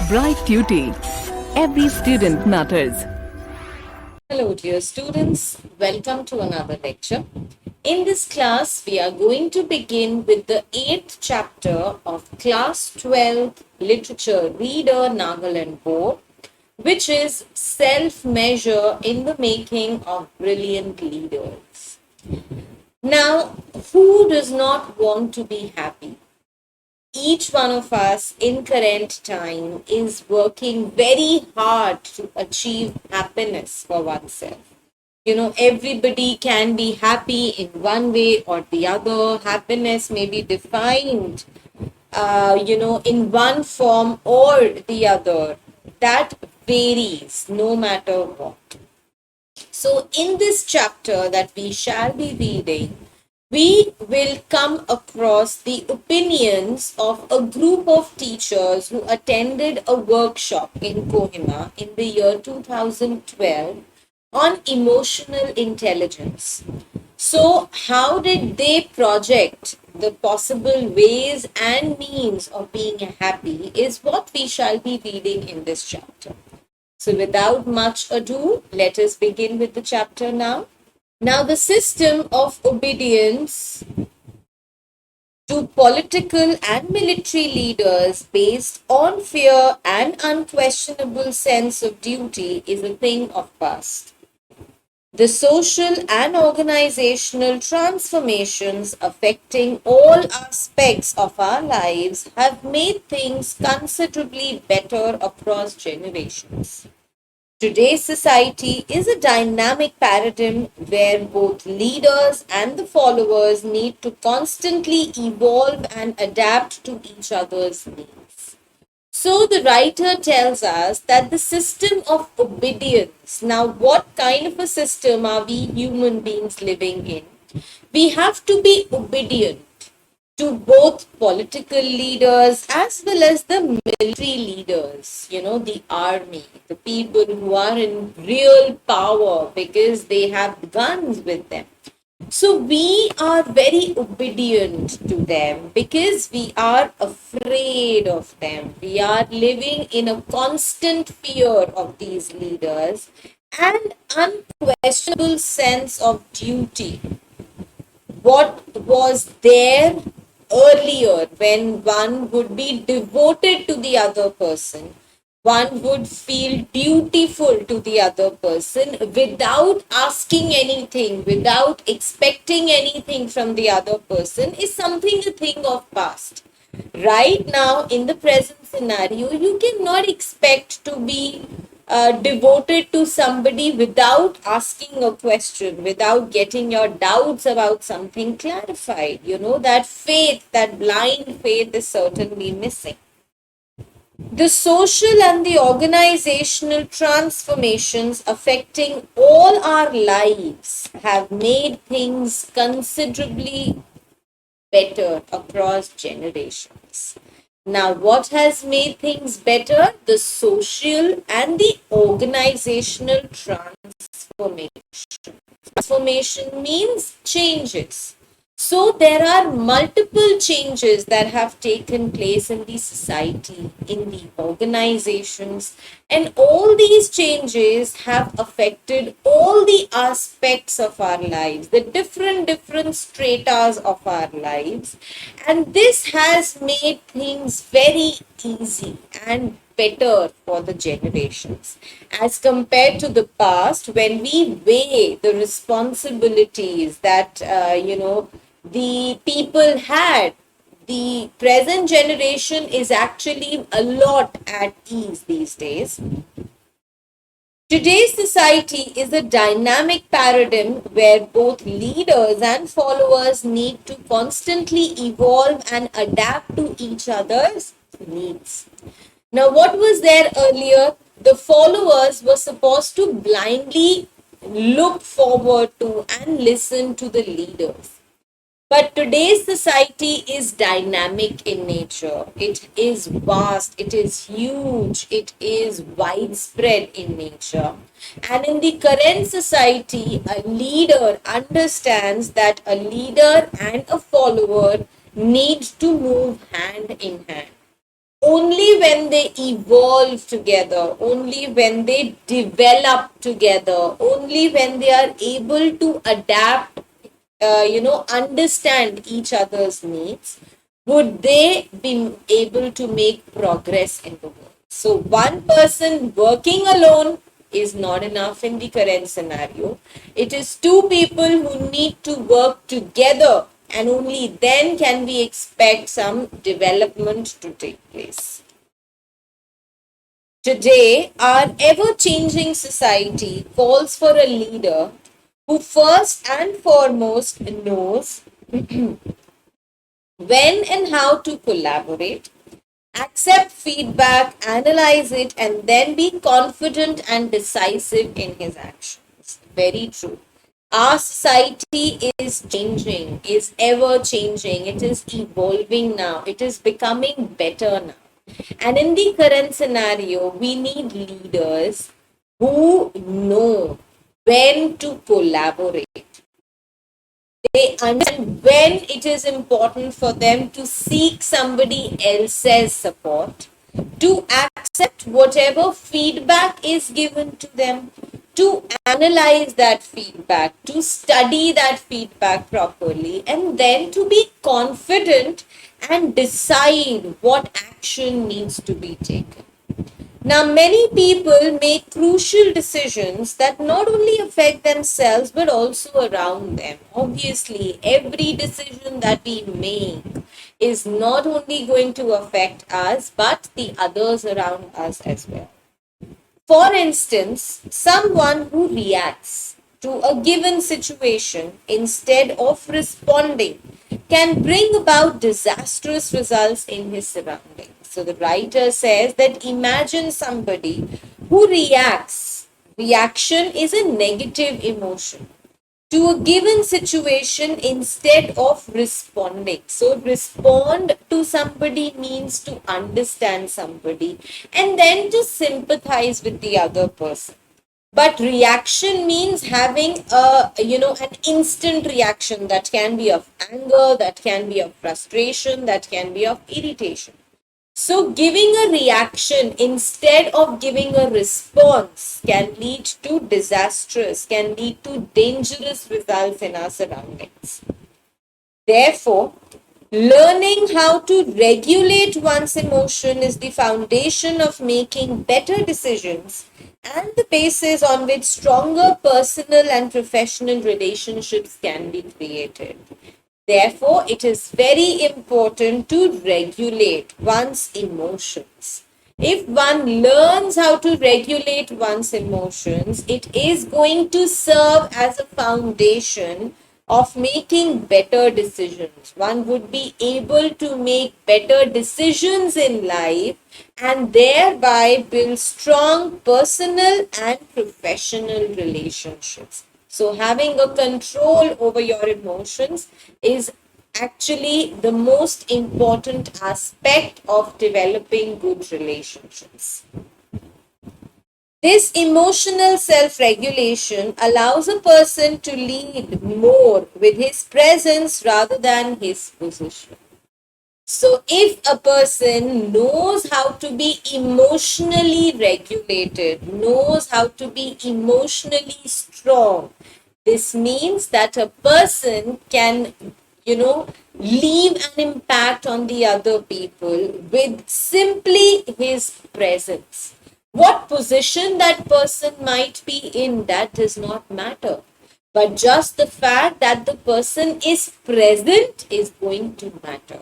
Bright Tuty. Every student matters. Hello, dear students. Welcome to another lecture. In this class, we are going to begin with the 8th chapter of Class 12 Literature Reader Nagaland Board, which is Self-Measure in the Making of Brilliant Leaders. Now, who does not want to be happy? Each one of us in current time is working very hard to achieve happiness for oneself. Everybody can be happy in one way or the other. Happiness may be defined, in one form or the other. That varies no matter what. So, in this chapter that we shall be reading, we will come across the opinions of a group of teachers who attended a workshop in Kohima in the year 2012 on emotional intelligence. So, how did they project the possible ways and means of being happy is what we shall be reading in this chapter. So, without much ado, let us begin with the chapter now. Now, the system of obedience to political and military leaders based on fear and unquestionable sense of duty is a thing of past. The social and organizational transformations affecting all aspects of our lives have made things considerably better across generations. Today's society is a dynamic paradigm where both leaders and the followers need to constantly evolve and adapt to each other's needs. So the writer tells us that the system of obedience, now what kind of a system are we human beings living in? We have to be obedient to both political leaders as well as the military leaders, the army, the people who are in real power because they have guns with them. So we are very obedient to them because we are afraid of them. We are living in a constant fear of these leaders and unquestionable sense of duty. What was there earlier when one would be devoted to the other person, one would feel dutiful to the other person without asking anything, without expecting anything from the other person, is something a thing of past. Right now, in the present scenario, you cannot expect to be devoted to somebody without asking a question, without getting your doubts about something clarified. That faith, that blind faith is certainly missing. The social and the organizational transformations affecting all our lives have made things considerably better across generations. Now, what has made things better? The social and the organizational transformation. Transformation means changes. So, there are multiple changes that have taken place in the society, in the organizations, and all these changes have affected all the aspects of our lives, the different stratas of our lives, and this has made things very easy and better for the generations as compared to the past when we weigh the responsibilities that the people had. The present generation is actually a lot at ease these days. Today's society is a dynamic paradigm where both leaders and followers need to constantly evolve and adapt to each other's needs. Now, what was there earlier? The followers were supposed to blindly look forward to and listen to the leaders. But today's society is dynamic in nature. It is vast, it is huge, it is widespread in nature. And in the current society, a leader understands that a leader and a follower need to move hand in hand. only when they evolve together, only when they develop together, only when they are able to adapt, understand each other's needs, would they be able to make progress in the world. So, one person working alone is not enough in the current scenario. It is two people who need to work together, and only then can we expect some development to take place. Today, our ever changing society calls for a leader who first and foremost knows when and how to collaborate, accept feedback, analyze it, and then be confident and decisive in his actions. Very true. Our society is changing, is ever changing, it is evolving now, it is becoming better now. And in the current scenario, we need leaders who know when to collaborate. They understand when it is important for them to seek somebody else's support, to accept whatever feedback is given to them, to analyze that feedback, to study that feedback properly, and then to be confident and decide what action needs to be taken. Now, many people make crucial decisions that not only affect themselves but also around them. Obviously, every decision that we make is not only going to affect us but the others around us as well. For instance, someone who reacts to a given situation instead of responding can bring about disastrous results in his surroundings. So the writer says that imagine somebody who reacts. Reaction is a negative emotion to a given situation instead of responding. So, respond to somebody means to understand somebody and then to sympathize with the other person. But reaction means having an instant reaction that can be of anger, that can be of frustration, that can be of irritation. So, giving a reaction instead of giving a response can lead to disastrous, can lead to dangerous results in our surroundings. Therefore, learning how to regulate one's emotion is the foundation of making better decisions and the basis on which stronger personal and professional relationships can be created. Therefore, it is very important to regulate one's emotions. If one learns how to regulate one's emotions, it is going to serve as a foundation of making better decisions. One would be able to make better decisions in life and thereby build strong personal and professional relationships. So, having a control over your emotions is actually the most important aspect of developing good relationships. This emotional self-regulation allows a person to lead more with his presence rather than his position. So, if a person knows how to be emotionally regulated, knows how to be emotionally strong, this means that a person can, leave an impact on the other people with simply his presence. What position that person might be in, that does not matter. But just the fact that the person is present is going to matter.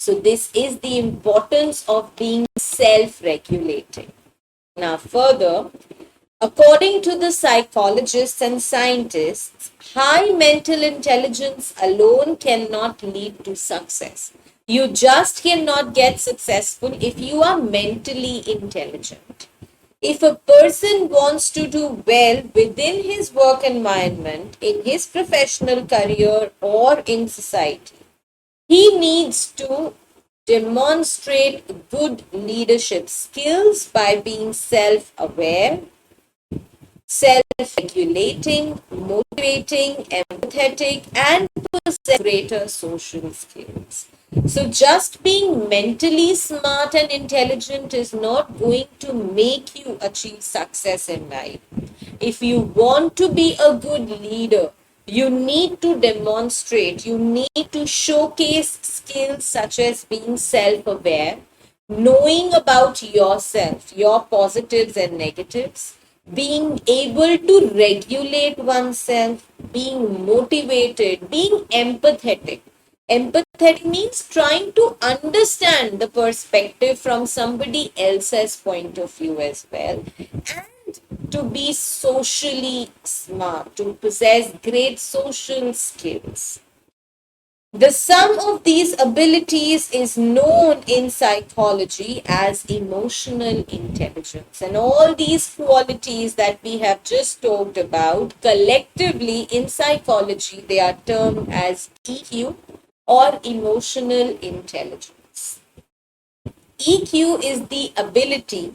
So this is the importance of being self-regulating. Now further, according to the psychologists and scientists, high mental intelligence alone cannot lead to success. You just cannot get successful if you are mentally intelligent. If a person wants to do well within his work environment, in his professional career, or in society, he needs to demonstrate good leadership skills by being self-aware, self-regulating, motivating, empathetic, and possess greater social skills. So just being mentally smart and intelligent is not going to make you achieve success in life. If you want to be a good leader, you need to demonstrate, you need to showcase skills such as being self aware, knowing about yourself, your positives and negatives, being able to regulate oneself, being motivated, being empathetic. Empathetic means trying to understand the perspective from somebody else's point of view as well, and to be socially smart, to possess great social skills. The sum of these abilities is known in psychology as emotional intelligence. And all these qualities that we have just talked about, collectively in psychology, they are termed as EQ or emotional intelligence. EQ is the ability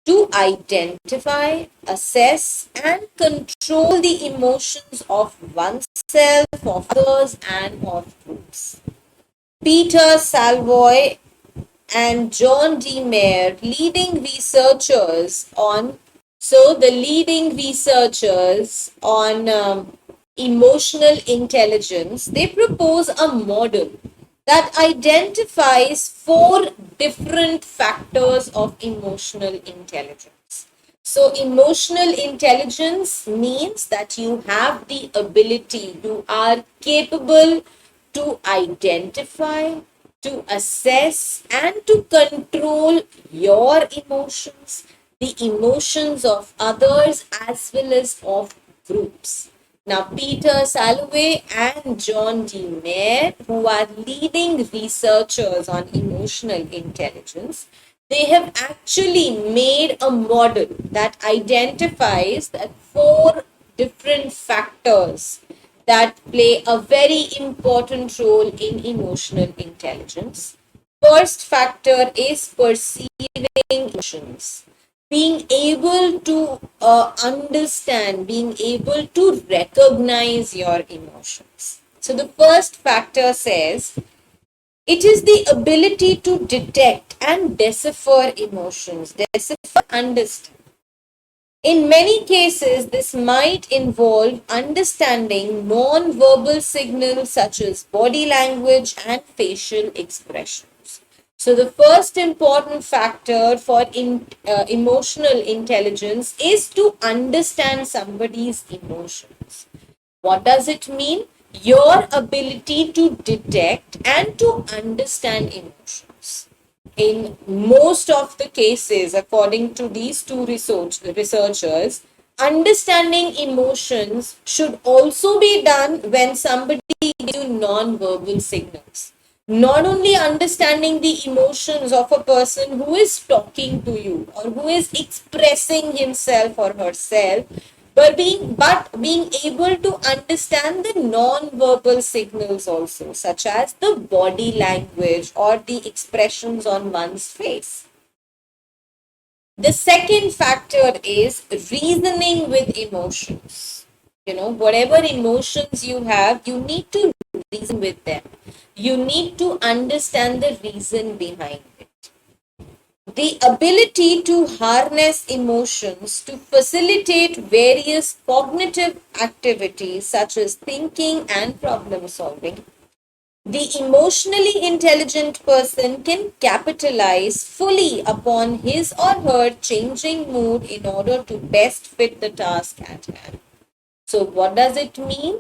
to identify, assess, and control the emotions of oneself, of others, and of groups. Peter Salvoy and John D. Mayer, leading researchers on emotional intelligence, they propose a model that identifies four different factors of emotional intelligence. So, emotional intelligence means that you have the ability, you are capable to identify, to assess, and to control your emotions, the emotions of others, as well as of groups. Now, Peter Salovey and John D. Mayer, who are leading researchers on emotional intelligence, they have actually made a model that identifies that four different factors that play a very important role in emotional intelligence. First factor is perceiving emotions, being able to understand, being able to recognize your emotions. So the first factor says it is the ability to detect and decipher emotions, decipher, understand. In many cases, this might involve understanding non-verbal signals such as body language and facial expressions. So the first important factor for emotional intelligence is to understand somebody's emotions. What does it mean? Your ability to detect and to understand emotions. In most of the cases, according to these two researchers, understanding emotions should also be done when somebody gives you non-verbal signals. Not only understanding the emotions of a person who is talking to you or who is expressing himself or herself, but being able to understand the non-verbal signals also, such as the body language or the expressions on one's face. The second factor is reasoning with emotions. Whatever emotions you have, you need to reason with them. You need to understand the reason behind it. The ability to harness emotions to facilitate various cognitive activities such as thinking and problem solving. The emotionally intelligent person can capitalize fully upon his or her changing mood in order to best fit the task at hand. So, what does it mean?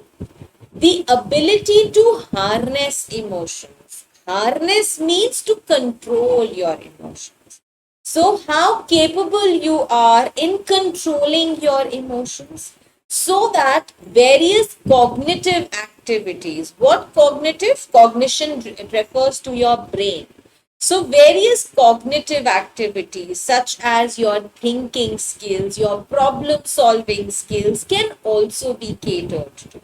The ability to harness emotions. Harness means to control your emotions. So, how capable you are in controlling your emotions so that various cognitive activities, what cognitive? Cognition refers to your brain. So, various cognitive activities such as your thinking skills, your problem solving skills can also be catered to.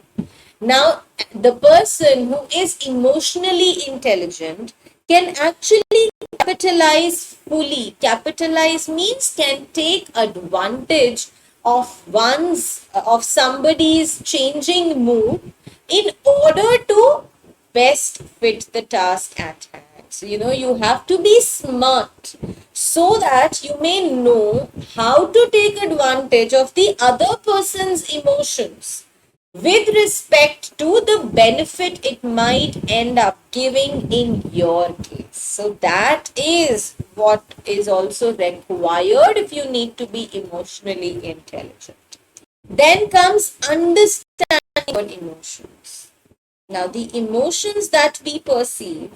Now, the person who is emotionally intelligent can actually capitalize fully. Capitalize means can take advantage of somebody's changing mood in order to best fit the task at hand. So, you have to be smart so that you may know how to take advantage of the other person's emotions with respect to the benefit it might end up giving in your case. So that is what is also required if you need to be emotionally intelligent. Then comes understanding your emotions. Now, the emotions that we perceive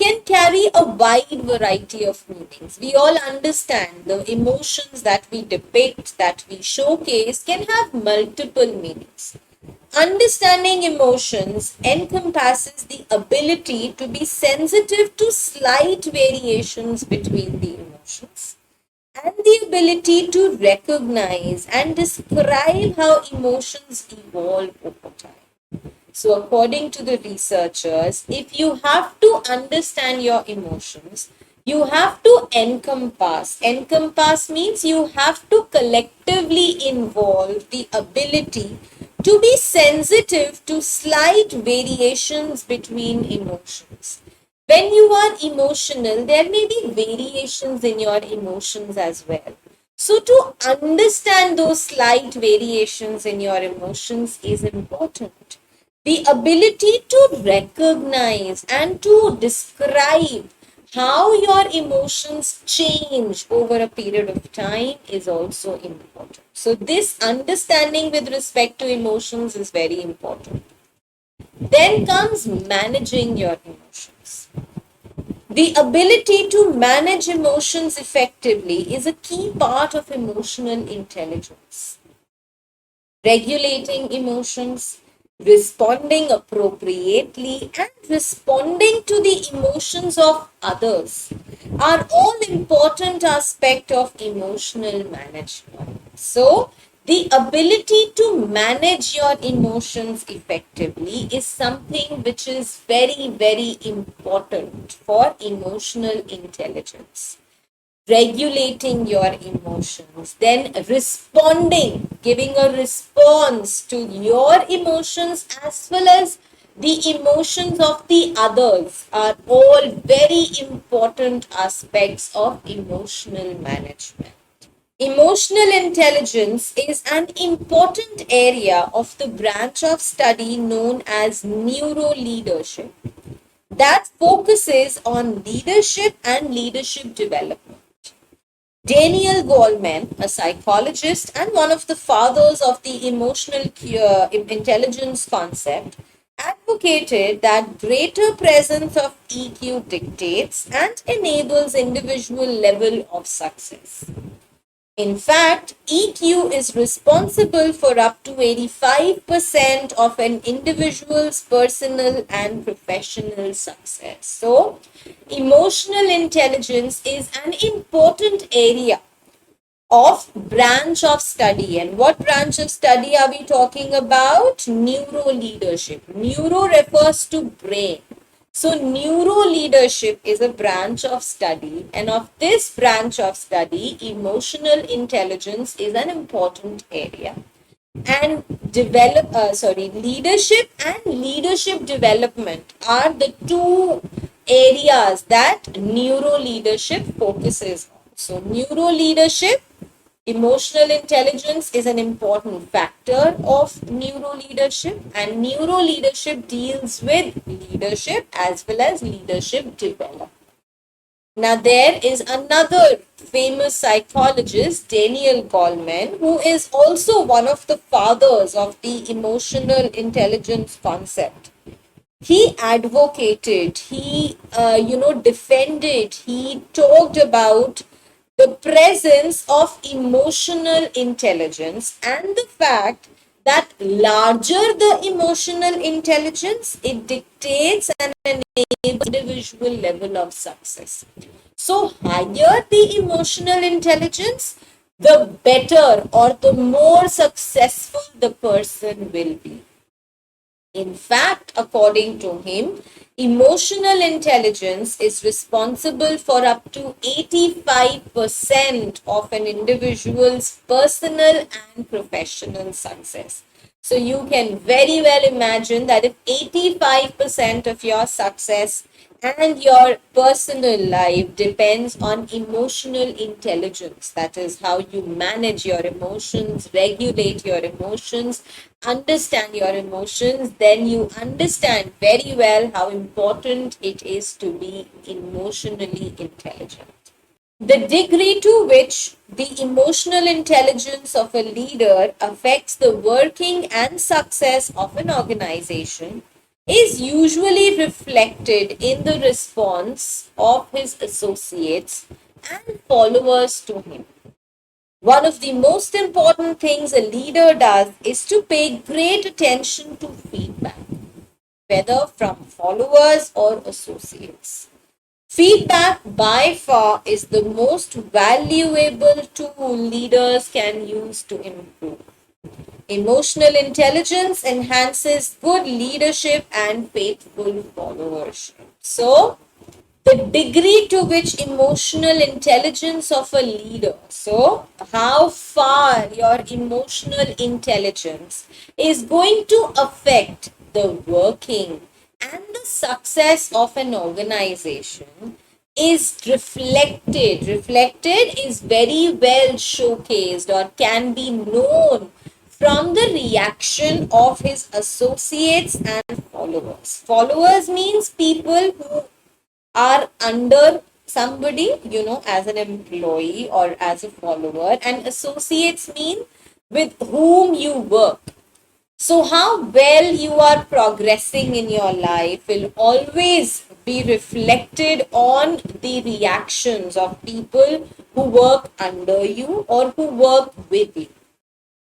can carry a wide variety of meanings. We all understand the emotions that we depict, that we showcase, can have multiple meanings. Understanding emotions encompasses the ability to be sensitive to slight variations between the emotions and the ability to recognize and describe how emotions evolve over time. So, according to the researchers, if you have to understand your emotions, you have to encompass. Encompass means you have to collectively involve the ability to be sensitive to slight variations between emotions. When you are emotional, there may be variations in your emotions as well. So, to understand those slight variations in your emotions is important. The ability to recognize and to describe how your emotions change over a period of time is also important. So, this understanding with respect to emotions is very important. Then comes managing your emotions. The ability to manage emotions effectively is a key part of emotional intelligence. Regulating emotions, responding appropriately, and responding to the emotions of others are all important aspects of emotional management. So, the ability to manage your emotions effectively is something which is very, very important for emotional intelligence. Regulating your emotions, then responding, giving a response to your emotions as well as the emotions of the others are all very important aspects of emotional management. Emotional intelligence is an important area of the branch of study known as neuro leadership that focuses on leadership and leadership development. Daniel Goleman, a psychologist and one of the fathers of the emotional intelligence concept, advocated that greater presence of EQ dictates and enables individual level of success. In fact, EQ is responsible for up to 85% of an individual's personal and professional success. So, emotional intelligence is an important area of branch of study. And what branch of study are we talking about? Neuro leadership. Neuro refers to brain. So, neuro leadership is a branch of study, and of this branch of study, emotional intelligence is an important area. And leadership and leadership development are the two areas that neuro leadership focuses on. So, neuro leadership, emotional intelligence is an important factor of neuro leadership, and neuro leadership deals with leadership as well as leadership development. Now, there is another famous psychologist, Daniel Goleman, who is also one of the fathers of the emotional intelligence concept. He advocated, he defended, he talked about the presence of emotional intelligence and the fact that larger the emotional intelligence, it dictates and enables individual level of success. So, higher the emotional intelligence, the better or the more successful the person will be. In fact, according to him, emotional intelligence is responsible for up to 85% of an individual's personal and professional success. So you can very well imagine that if 85% of your success and your personal life depends on emotional intelligence, that is how you manage your emotions, regulate your emotions, understand your emotions, then you understand very well how important it is to be emotionally intelligent. The degree to which the emotional intelligence of a leader affects the working and success of an organization is usually reflected in the response of his associates and followers to him. One of the most important things a leader does is to pay great attention to feedback, whether from followers or associates. Feedback by far is the most valuable tool leaders can use to improve. Emotional intelligence enhances good leadership and faithful followership. So, the degree to which emotional intelligence of a leader, so how far your emotional intelligence is going to affect the working and the success of an organization is reflected is very well showcased or can be known from the reaction of his associates and followers. Followers means people who are under somebody, as an employee or as a follower, and associates mean with whom you work. So, how well you are progressing in your life will always be reflected on the reactions of people who work under you or who work with you.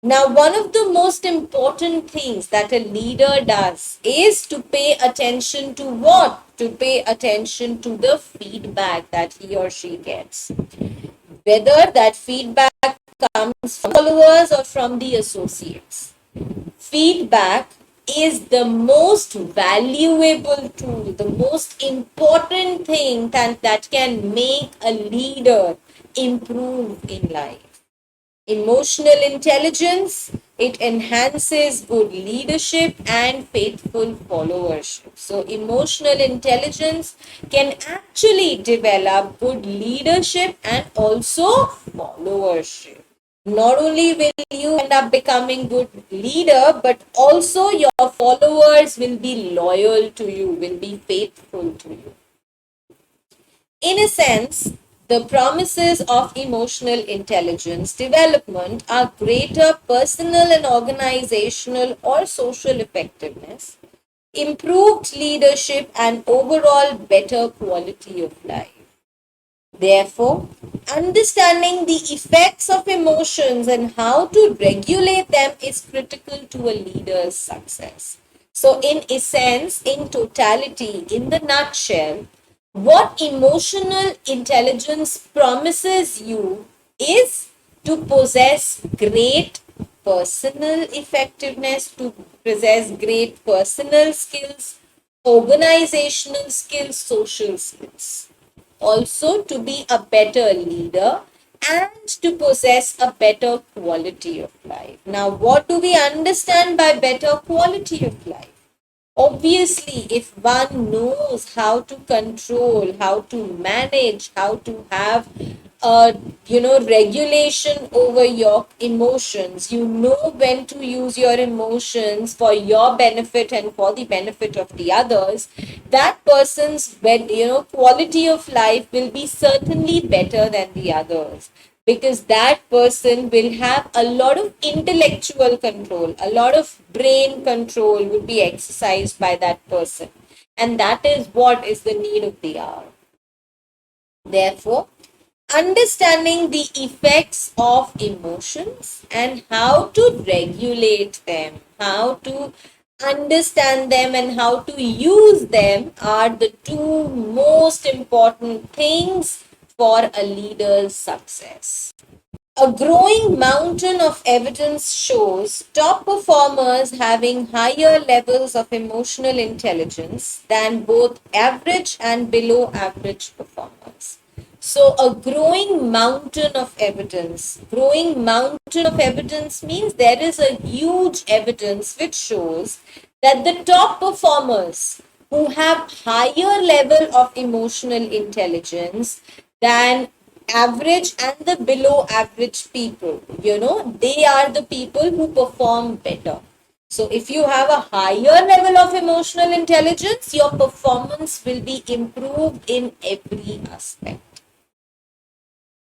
Now, one of the most important things that a leader does is to pay attention to what? To pay attention to the feedback that he or she gets. Whether that feedback comes from followers or from the associates. Feedback is the most valuable tool, the most important thing that can make a leader improve in life. Emotional intelligence, it enhances good leadership and faithful followership. So, emotional intelligence can actually develop good leadership and also followership. Not only will you end up becoming good leader, but also your followers will be loyal to you, will be faithful to you. In a sense, the promises of emotional intelligence development are greater personal and organizational or social effectiveness, improved leadership, and overall better quality of life. Therefore, understanding the effects of emotions and how to regulate them is critical to a leader's success. So, in essence, in totality, in the nutshell, what emotional intelligence promises you is to possess great personal effectiveness, to possess great personal skills, organizational skills, social skills. Also, to be a better leader and to possess a better quality of life. Now, what do we understand by better quality of life? Obviously, if one knows how to control, how to manage, how to have regulation over your emotions, you know when to use your emotions for your benefit and for the benefit of the others, that person's quality of life will be certainly better than the others, because that person will have a lot of intellectual control, a lot of brain control will be exercised by that person. And that is what is the need of the hour. Therefore, understanding the effects of emotions and how to regulate them, how to understand them, and how to use them are the two most important things for a leader's success. A growing mountain of evidence shows top performers having higher levels of emotional intelligence than both average and below average performers. So a growing mountain of evidence. Growing mountain of evidence means there is a huge evidence which shows that the top performers who have higher level of emotional intelligence than average and the below average people, they are the people who perform better. So if you have a higher level of emotional intelligence, your performance will be improved in every aspect.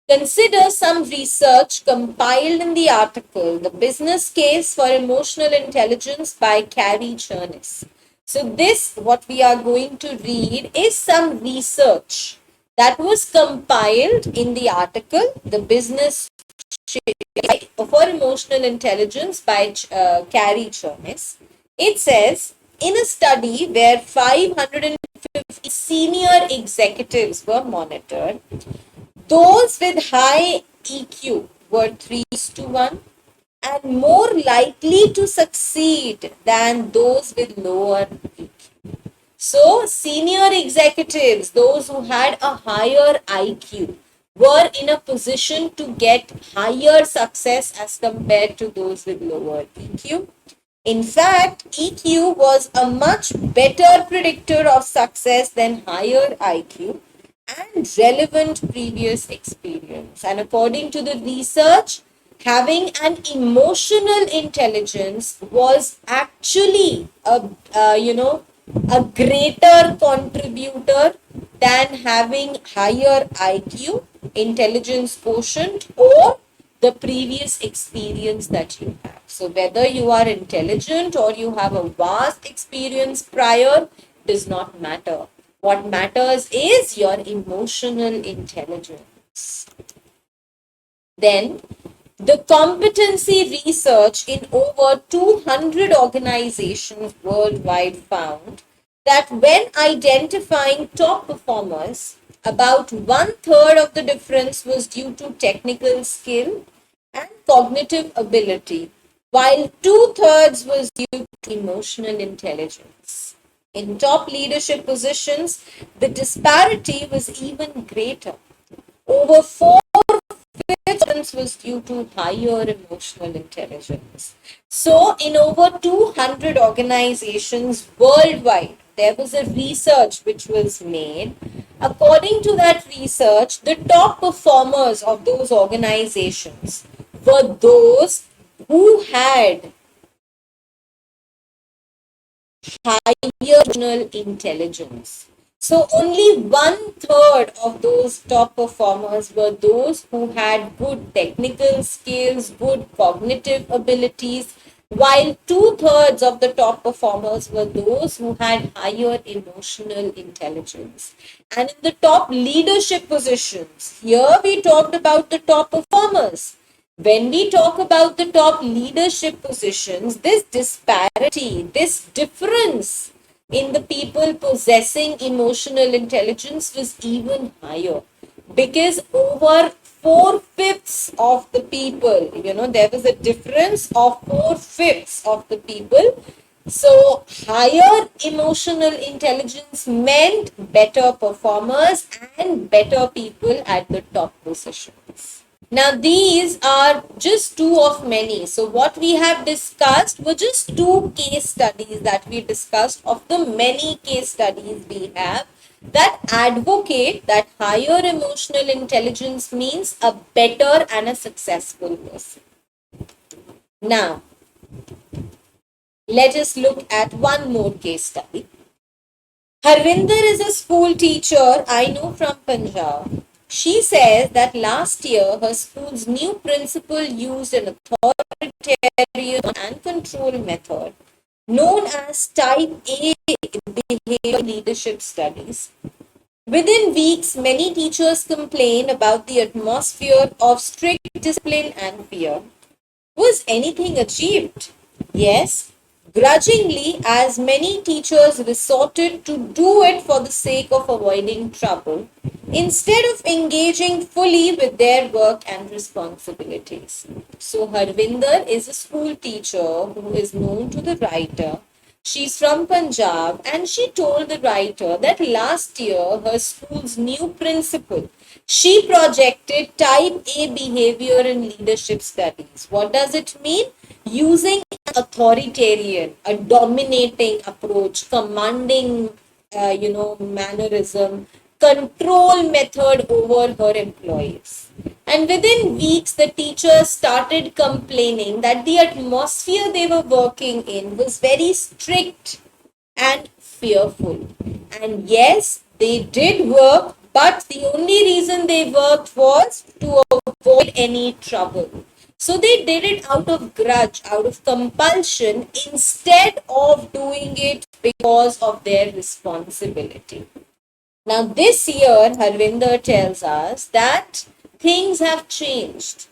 Consider some research compiled in the article The Business Case for Emotional Intelligence by Carrie Chernis. So this, what we are going to read, is some research that was compiled in the article The Business for Emotional Intelligence by Carrie Chernis. It says, in a study where 550 senior executives were monitored, those with high EQ were 3:1 and more likely to succeed than those with lower EQ. So, senior executives, those who had a higher IQ, were in a position to get higher success as compared to those with lower EQ. In fact, EQ was a much better predictor of success than higher IQ and relevant previous experience. And according to the research, having an emotional intelligence was actually a greater contributor than having higher IQ, intelligence quotient, or the previous experience that you have. So whether you are intelligent or you have a vast experience prior does not matter. What matters is your emotional intelligence. Then, the competency research in over 200 organizations worldwide found that when identifying top performers, about 1/3 of the difference was due to technical skill and cognitive ability, while 2/3 was due to emotional intelligence. In top leadership positions, the disparity was even greater. Over 4/5 was due to higher emotional intelligence. So, in over 200 organizations worldwide, there was a research which was made. According to that research, the top performers of those organizations were those who had higher emotional intelligence. So only 1/3 of those top performers were those who had good technical skills, good cognitive abilities, while 2/3 of the top performers were those who had higher emotional intelligence. And in the top leadership positions, here we talked about the top performers. When we talk about the top leadership positions, this disparity, this difference in the people possessing emotional intelligence was even higher, because over 4/5 of the people, there was a difference of 4/5 of the people. So, higher emotional intelligence meant better performers and better people at the top positions. Now, these are just two of many. So, what we have discussed were just two case studies that we discussed of the many case studies we have that advocate that higher emotional intelligence means a better and a successful person. Now, let us look at one more case study. Harvinder is a school teacher I know from Punjab. She says that last year her school's new principal used an authoritarian and control method known as Type A behavior leadership studies. Within weeks, many teachers complained about the atmosphere of strict discipline and fear. Was anything achieved? Yes, grudgingly, as many teachers resorted to do it for the sake of avoiding trouble, instead of engaging fully with their work and responsibilities. So, Harvinder is a school teacher who is known to the writer. She's from Punjab, and she told the writer that last year her school's new principal, she projected type A behavior in leadership studies. What does it mean? Using an authoritarian, a dominating approach, commanding, mannerism, control method over her employees. And within weeks, the teachers started complaining that the atmosphere they were working in was very strict and fearful. And yes, they did work, but the only reason they worked was to avoid any trouble. So they did it out of grudge, out of compulsion, instead of doing it because of their responsibility. Now, this year, Harvinder tells us that things have changed.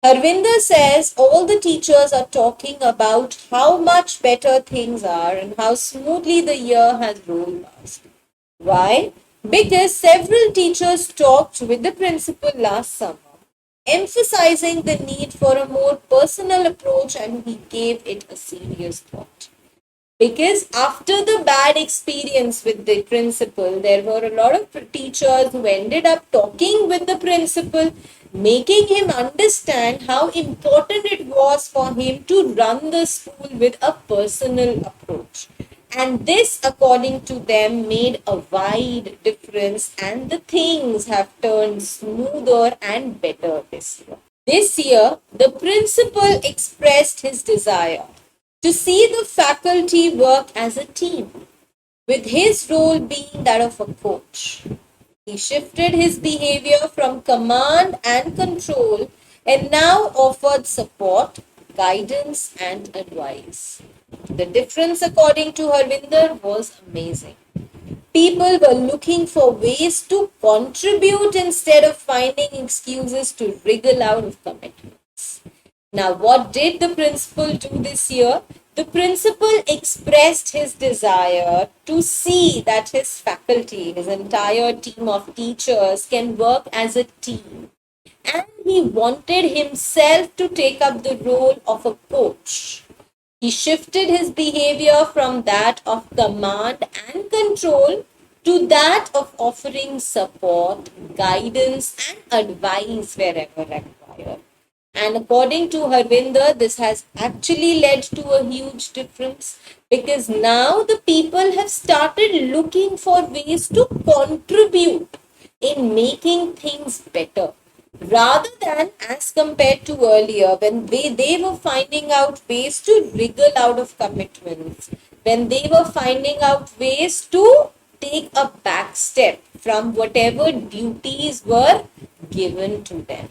Harvinder says all the teachers are talking about how much better things are and how smoothly the year has rolled past. Why? Because several teachers talked with the principal last summer, emphasizing the need for a more personal approach, and he gave it a serious thought. Because after the bad experience with the principal, there were a lot of teachers who ended up talking with the principal, making him understand how important it was for him to run the school with a personal approach. And this, according to them, made a wide difference, and the things have turned smoother and better this year. This year, the principal expressed his desire to see the faculty work as a team, with his role being that of a coach. He shifted his behavior from command and control and now offered support, guidance, and advice. The difference, according to Harvinder, was amazing. People were looking for ways to contribute instead of finding excuses to wriggle out of commitments. Now, what did the principal do this year? The principal expressed his desire to see that his faculty, his entire team of teachers, can work as a team. And he wanted himself to take up the role of a coach. He shifted his behavior from that of command and control to that of offering support, guidance, and advice wherever required. And according to Harvinder, this has actually led to a huge difference, because now the people have started looking for ways to contribute in making things better, rather than as compared to earlier when they were finding out ways to wriggle out of commitments, when they were finding out ways to take a back step from whatever duties were given to them.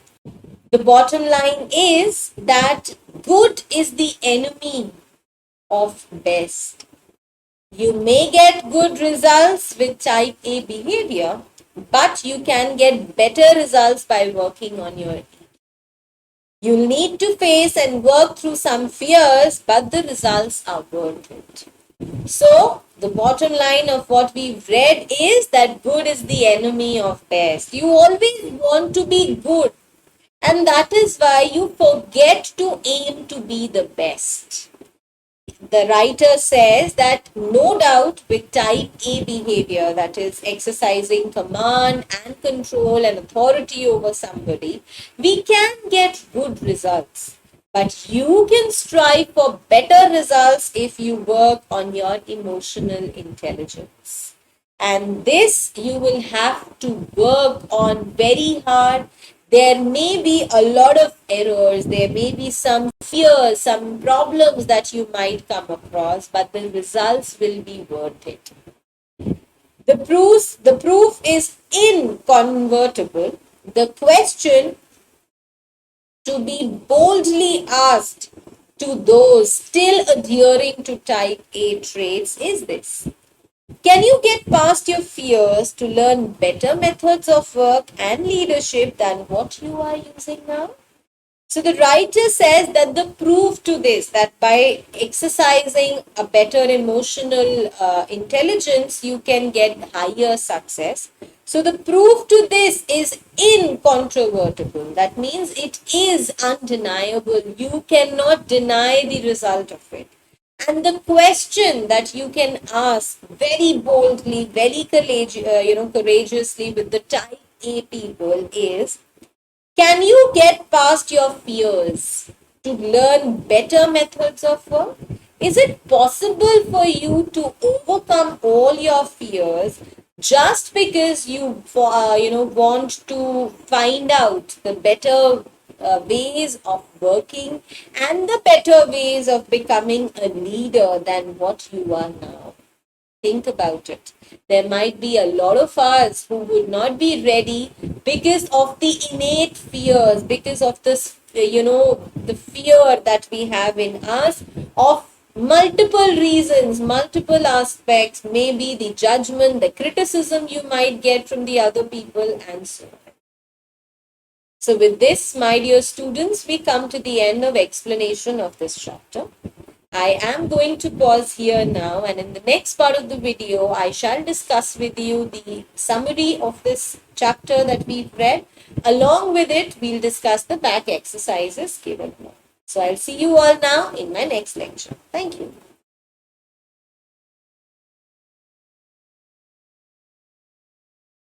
The bottom line is that good is the enemy of best. You may get good results with type A behavior, but you can get better results by working on your EQ. You'll need to face and work through some fears, but the results are worth it. So, the bottom line of what we've read is that good is the enemy of best. You always want to be good. And that is why you forget to aim to be the best. The writer says that no doubt with type A behavior, that is exercising command and control and authority over somebody, we can get good results. But you can strive for better results if you work on your emotional intelligence. And this you will have to work on very hard. There may be a lot of errors, there may be some fears, some problems that you might come across, but the results will be worth it. The proof is incontrovertible. The question to be boldly asked to those still adhering to type A traits is this: can you get past your fears to learn better methods of work and leadership than what you are using now? So the writer says that the proof to this, that by exercising a better emotional intelligence, you can get higher success. So the proof to this is incontrovertible. That means it is undeniable. You cannot deny the result of it. And the question that you can ask very boldly, very courageously with the type A people is, can you get past your fears to learn better methods of work? Is it possible for you to overcome all your fears just because you want to find out the better ways of working and the better ways of becoming a leader than what you are now? Think about it. There might be a lot of us who would not be ready because of the innate fears, because of this, the fear that we have in us of multiple reasons, multiple aspects, maybe the judgment, the criticism you might get from the other people, and so on. So, with this, my dear students, we come to the end of explanation of this chapter. I am going to pause here now, and in the next part of the video, I shall discuss with you the summary of this chapter that we've read. Along with it, we'll discuss the back exercises given here. So I'll see you all now in my next lecture. Thank you.